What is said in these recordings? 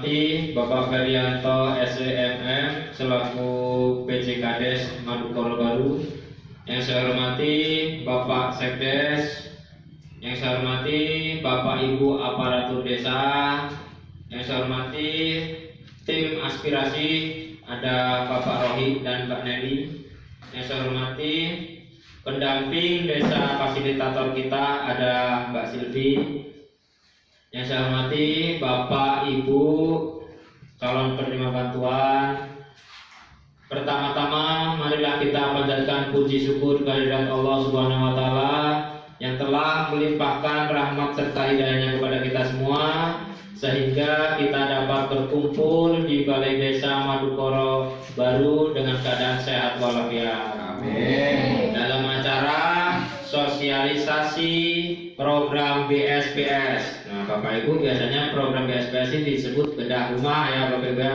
hormati Bapak Ferianto SEMM selaku PJ Kades Madukoro Baru. Yang saya hormati Bapak Sekdes. Yang saya hormati Bapak Ibu aparatur desa. Yang saya hormati tim aspirasi, ada Bapak Rohit dan Mbak Nelly. Yang saya hormati pendamping desa fasilitator kita, ada Mbak Silvi. Yang saya hormati Bapak Ibu calon penerima bantuan. Pertama-tama marilah kita panjatkan puji syukur kehadirat Allah Subhanahu wa taala yang telah melimpahkan rahmat serta hidayahnya kepada kita semua sehingga kita dapat berkumpul di Balai Desa Madukoro Baru dengan keadaan sehat walafiat. Amin. Dalam acara sosialisasi program BSPS. Nah, Bapak Ibu, biasanya program BSPS ini disebut bedah rumah ya Bapak Ibu.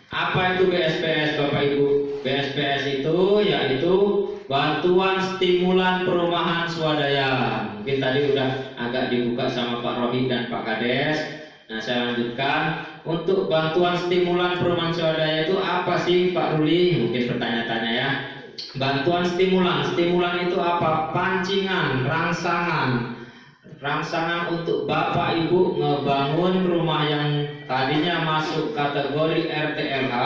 Apa itu BSPS Bapak Ibu? BSPS itu yaitu bantuan stimulan perumahan swadaya. Mungkin tadi udah agak dibuka sama Pak Rohit dan Pak Kades. Nah, saya lanjutkan. Untuk bantuan stimulan perumahan swadaya itu apa sih Pak Ruli? Mungkin bertanya-tanya ya. Bantuan stimulan itu apa? Pancingan, rangsangan untuk Bapak Ibu ngebangun rumah yang tadinya masuk kategori RTLH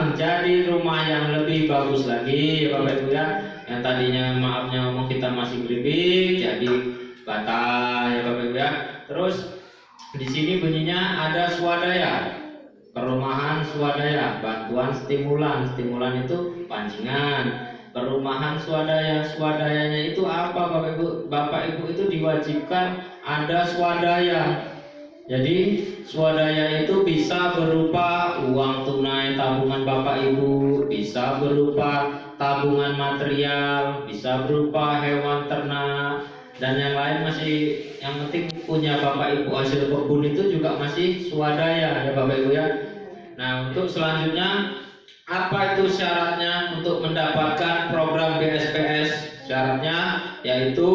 menjadi rumah yang lebih bagus lagi Bapak Ibu ya. Yang tadinya maafnya ngomong kita masih beribik jadi bata ya Bapak Ibu ya. Terus di sini bunyinya ada swadaya, perumahan swadaya, bantuan stimulan itu pancingan. Perumahan swadayanya itu apa Bapak Ibu itu diwajibkan ada swadaya. Jadi swadaya itu bisa berupa uang tunai tabungan Bapak Ibu, bisa berupa tabungan material, bisa berupa hewan ternak, dan yang lain masih, yang penting punya Bapak Ibu hasil kebun itu juga masih swadaya ya Bapak Ibu ya. Nah, untuk selanjutnya apa itu syaratnya untuk mendapatkan program BSPS? Syaratnya yaitu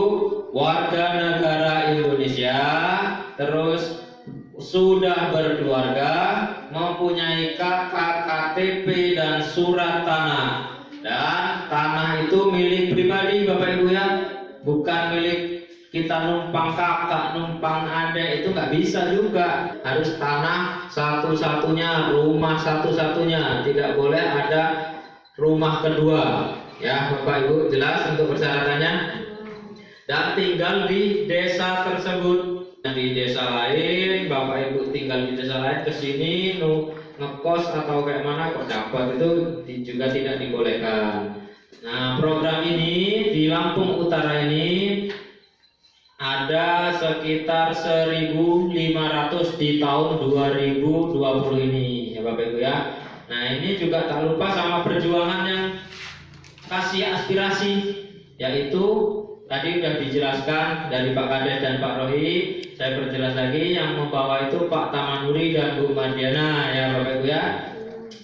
warga negara Indonesia, terus sudah berkeluarga, mempunyai KK, KTP dan surat tanah. Dan tanah itu milik pribadi Bapak Ibu ya, bukan milik kita numpang kakak, numpang adek, itu nggak bisa juga. Harus tanah satu-satunya, rumah satu-satunya, tidak boleh ada rumah kedua. Ya Bapak Ibu, jelas untuk persyaratannya. Dan tinggal di desa tersebut. Dan di desa lain, Bapak Ibu tinggal di desa lain kesini ngekos atau kayak mana kok dapat, itu juga tidak dibolehkan. Nah, program ini di Lampung Utara ini ada sekitar 1.500 di tahun 2020 ini ya Bapak Ibu ya. Nah, ini juga tak lupa sama perjuangan yang kasih aspirasi, yaitu tadi sudah dijelaskan dari Pak Kades dan Pak Rohit. Saya perjelas lagi, yang membawa itu Pak Tamanuri dan Bu Mardiana ya Bapak Ibu ya.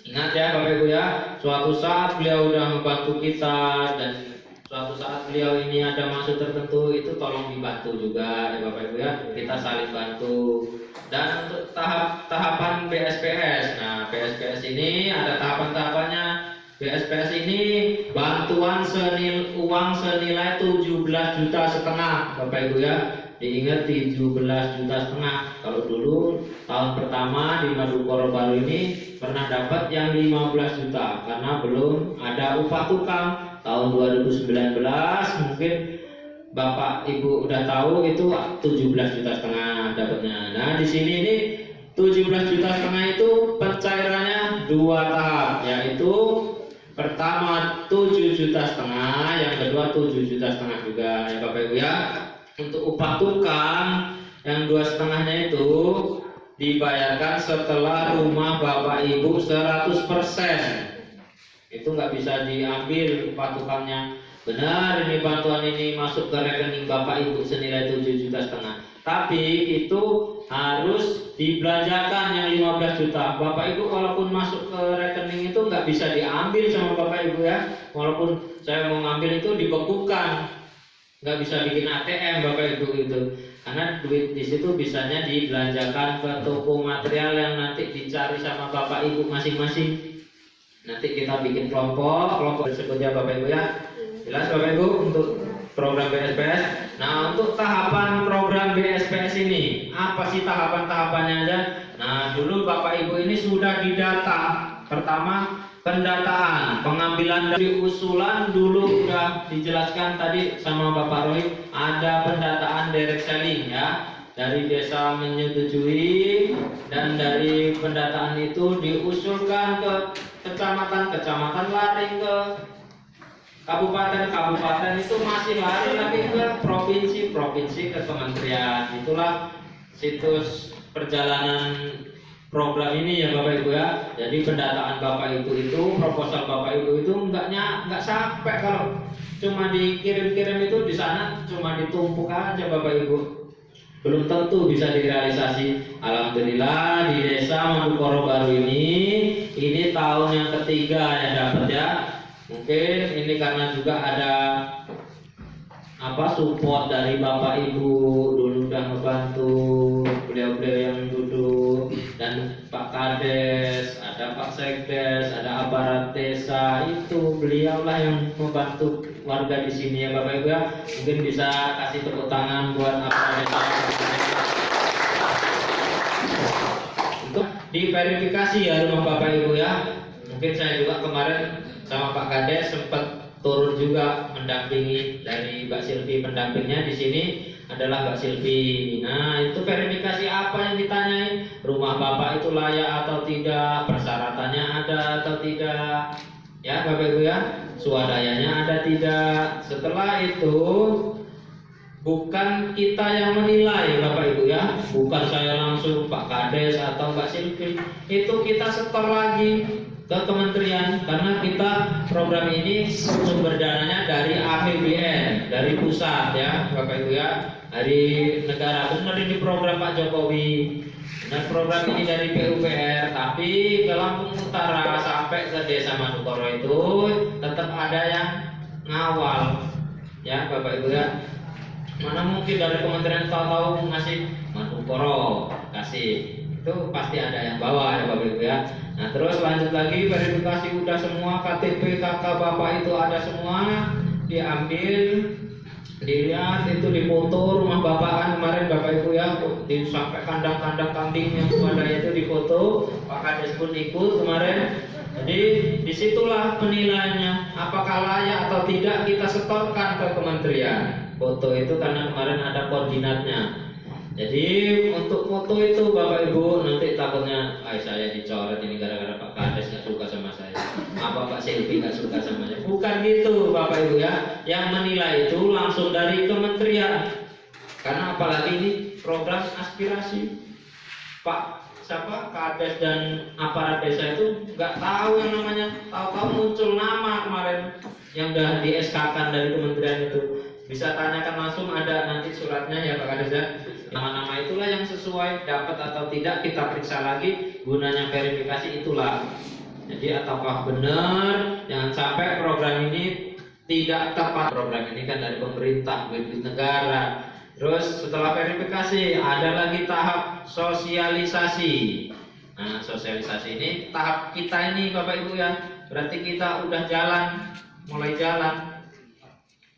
Ingat ya Bapak Ibu ya, suatu saat beliau sudah membantu kita dan suatu saat beliau ini ada maksud tertentu, itu tolong dibantu juga ya Bapak Ibu ya, kita saling bantu. Dan untuk tahapan BSPS, nah BSPS ini ada tahapan-tahapannya. BSPS ini bantuan uang senilai 17,5 juta Bapak Ibu ya. Diingat 17,5 juta. Kalau dulu tahun pertama di Madukoro Baru ini pernah dapat yang 15 juta karena belum ada upah tukang. Tahun 2019 mungkin Bapak Ibu udah tahu itu 17,5 juta dapatnya. Nah, di sini ini 17,5 juta itu pencairannya 2 tahap, yaitu pertama 7,5 juta, yang kedua 7,5 juta juga ya Bapak Ibu ya. Untuk upah tukang yang 2,5-nya itu dibayarkan setelah rumah Bapak Ibu 100%. Itu nggak bisa diambil upah tukangnya. Benar, ini bantuan ini masuk ke rekening Bapak Ibu senilai 7,5 juta. Tapi itu harus dibelanjakan yang 15 juta. Bapak Ibu walaupun masuk ke rekening itu nggak bisa diambil sama Bapak Ibu ya. Walaupun saya mau ngambil itu dibekukan. nggak bisa bikin ATM Bapak Ibu itu, karena duit di situ bisanya dibelanjakan ke toko material yang nanti dicari sama Bapak Ibu masing-masing. Nanti kita bikin kelompok tersebut ya Bapak Ibu ya. Jelas Bapak Ibu untuk program BSPS. Nah, untuk tahapan program BSPS ini, apa sih tahapan-tahapannya aja? Nah, dulu Bapak Ibu ini sudah didata. Pertama, pendataan, pengambilan dari usulan dulu sudah dijelaskan tadi sama Bapak Roy. Ada pendataan direct selling ya, dari desa menyetujui, dan dari pendataan itu diusulkan ke kecamatan lari ke kabupaten itu masih lari lagi ke provinsi ke kementerian. Itulah situs perjalanan program ini ya Bapak Ibu ya. Jadi pendataan Bapak Ibu itu, proposal Bapak Ibu itu nggak sampai kalau cuma dikirim-kirim itu di sana cuma ditumpuk aja Bapak Ibu. Belum tentu bisa direalisasi. Alhamdulillah di desa Madukoro Baru ini tahun yang ketiga yang dapat ya. Mungkin ini karena juga ada support dari Bapak Ibu, dulu udah ngebantu beliau-beliau yang duduk, dan Pak Kades, ada Pak Sekdes, ada aparat desa, itu beliaulah yang membantu warga di sini ya Bapak Ibu ya. Mungkin bisa kasih tepuk tangan buat aparat desa untuk diverifikasi ya rumah Bapak Ibu ya. Mungkin saya juga kemarin sama Pak Kades sempat turun juga mendampingi dari Mbak Silvi, pendampingnya di sini adalah Mbak Silvi. Nah, itu verifikasi apa yang ditanyain? Rumah Bapak itu layak atau tidak? Persyaratannya ada atau tidak? Ya, Bapak Ibu ya. Swadayanya ada tidak? Setelah itu bukan kita yang menilai Bapak Ibu ya. Bukan saya langsung Pak Kades atau Mbak Silvi. Itu kita setor lagi ke kementerian, karena kita program ini sumber dananya dari APBN, dari pusat ya Bapak Ibu ya, dari negara. Benar ini program Pak Jokowi, dan program ini dari PUPR, tapi ke Lampung Utara sampai ke desa Madukoro itu tetap ada yang ngawal ya Bapak Ibu ya. Mana mungkin dari kementerian tahu-tahu ngasih Madukoro kasih, itu pasti ada yang bawa ya Bapak Ibu ya. Nah, terus lanjut lagi, verifikasi udah semua, KTP kakak Bapak itu ada semua, diambil, dilihat, itu difoto rumah Bapak kan kemarin Bapak Ibu ya, sampai kandang-kandang kambing yang ada itu difoto, Pak Kades pun ikut kemarin. Jadi disitulah penilaiannya, apakah layak atau tidak kita setorkan ke kementerian. Foto itu karena kemarin ada koordinatnya. Jadi untuk foto itu Bapak Ibu nanti takutnya saya dicoret ini gara-gara Pak Kades nggak suka sama saya, apa Pak Silvi nggak suka sama saya. Bukan gitu Bapak Ibu ya. Yang menilai itu langsung dari kementerian. Karena apalagi ini program aspirasi. Pak Kades dan aparat desa itu nggak tahu yang namanya, tahu-tahu muncul nama kemarin yang udah di SK-kan dari kementerian itu. Bisa tanyakan langsung, ada nanti suratnya ya Pak Kades ya. Nama-nama itulah yang sesuai, dapat atau tidak kita periksa lagi, gunanya verifikasi itulah. Jadi ataukah benar, jangan sampai program ini tidak tepat. Program ini kan dari pemerintah, duit negara. Terus setelah verifikasi ada lagi tahap sosialisasi. Nah, sosialisasi ini tahap kita ini Bapak Ibu ya. Berarti kita udah mulai jalan.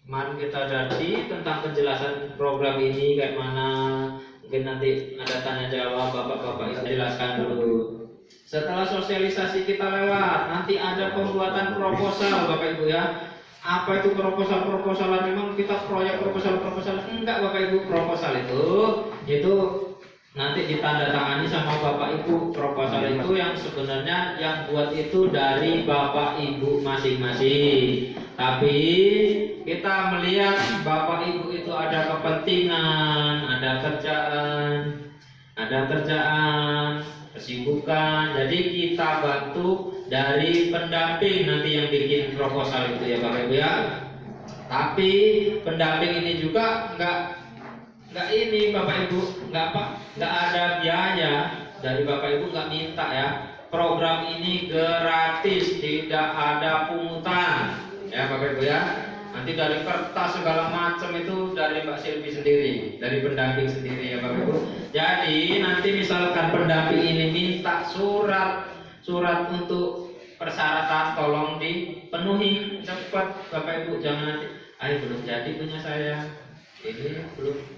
Kemarin kita dari tentang penjelasan program ini kayak mana, mungkin nanti ada tanya jawab Bapak-Bapak itu jelaskan dulu. Setelah sosialisasi kita lewat, nanti ada pembuatan proposal Bapak Ibu ya. Apa itu proposalan? Memang kita proyek proposal enggak Bapak Ibu. Proposal itu nanti ditandatangani sama Bapak Ibu. Proposal itu yang sebenarnya yang buat itu dari Bapak Ibu masing-masing. Tapi kita melihat Bapak Ibu itu ada kepentingan, ada kerjaan, kesibukan. Jadi kita bantu dari pendamping nanti yang bikin proposal itu ya Bapak Ibu ya. Tapi pendamping ini juga nggak ini Bapak Ibu, nggak ada biaya dari Bapak Ibu, nggak minta ya. Program ini gratis, tidak ada pungutan ya Bapak Ibu ya. Nanti dari kertas segala macam itu dari Mbak Silvi sendiri, dari pendamping sendiri ya Bapak Ibu. Jadi nanti misalkan pendamping ini minta surat untuk persyaratan, tolong dipenuhi cepat Bapak Ibu, jangan nanti, belum jadi punya saya, ini belum